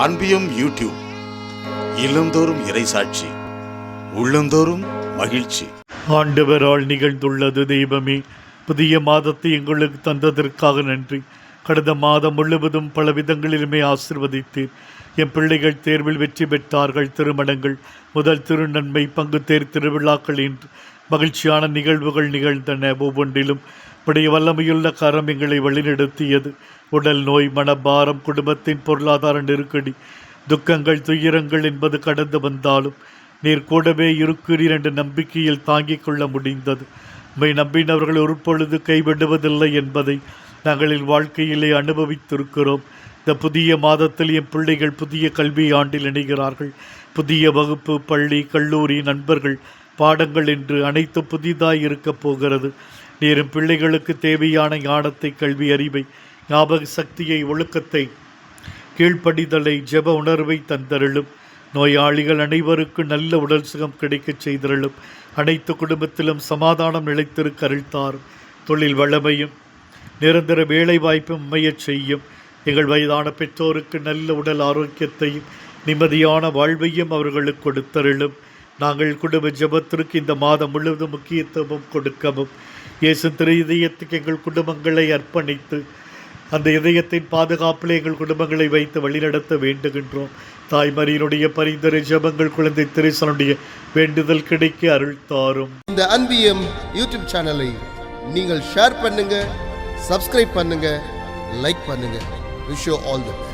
அன்பியும் YouTube இல்லந்தோறும் இறைசாட்சி, உள்ளந்தோறும் மகிழ்ச்சி. ஆண்டவரால் நிகழ்ந்துள்ளது. தெய்வமே, புதிய மாதத்தை எங்களுக்கு தந்ததற்காக நன்றி. கடந்த மாதம் முழுவதும் பல விதங்களிலுமே ஆசிர்வதித்தீர். என் பிள்ளைகள் தேர்வில் வெற்றி பெற்றார்கள். திருமணங்கள், முதல் திருநன்மை, பங்கு தேர் திருவிழாக்கள் என்று மகிழ்ச்சியான நிகழ்வுகள் நிகழ்ந்தன. ஒவ்வொன்றிலும் உடைய வல்லமையுள்ள கரம் எங்களை வழிநடத்தியது. உடல் நோய், மனபாரம், குடும்பத்தின் பொருளாதார நெருக்கடி, துக்கங்கள், துயரங்கள் என்பது கடந்து வந்தாலும் நீர் கூடவே இருக்கிறீர் என்ற நம்பிக்கையில் தாங்கிக் கொள்ள முடிந்தது. உம்மை நம்பினவர்கள் ஒரு பொழுது கைவிடுவதில்லை என்பதை நாங்கள் வாழ்க்கையிலே அனுபவித்திருக்கிறோம். இந்த புதிய மாதத்தில் என் பிள்ளைகள் புதிய கல்வி ஆண்டில் இணைகிறார்கள். புதிய வகுப்பு, பள்ளி, கல்லூரி, நண்பர்கள், பாடங்கள் என்று அனைத்து புதிதாய் இருக்கப் போகிறது. நீரும் பிள்ளைகளுக்கு தேவையான ஞானத்தை, கல்வி அறிவை, ஞாபக சக்தியை, ஒழுக்கத்தை, கீழ்ப்படிதலை, ஜெப உணர்வை தந்தருளும். நோயாளிகள் அனைவருக்கும் நல்ல உடல் சுகம் கிடைக்கச் செய்தருளும். அனைத்து குடும்பத்திலும் சமாதானம் நிலைத்திருக்க அருள்தாரும். தொழில் வளமையும் நிரந்தர வேலை வாய்ப்பும் அமையச் செய்யும். எங்கள் வயதான பெற்றோருக்கு நல்ல உடல் ஆரோக்கியத்தையும் நிம்மதியான வாழ்வையும் அவர்களுக்கு கொடுத்தருளும். நாங்கள் குடும்ப ஜெபத்திற்கு இந்த மாதம் முழுவதும் முக்கியத்துவம் கொடுக்கவும், இயேசு திரு இதயத்துக்கு எங்கள் குடும்பங்களை அர்ப்பணித்து அந்த இதயத்தின் பாதுகாப்பில் எங்கள் குடும்பங்களை வைத்து வழிநடத்த வேண்டுகின்றோம். தாய்மரியினுடைய பரிந்துரை ஜெபங்கள், குழந்தை திரேசனுடைய வேண்டுதல் கிடைக்க அருள் தாரும். இந்த அன்பியம் யூடியூப் சேனலை நீங்கள் ஷேர் பண்ணுங்க, சப்ஸ்கிரைப் பண்ணுங்க, லைக் பண்ணுங்க. Wish you all the best.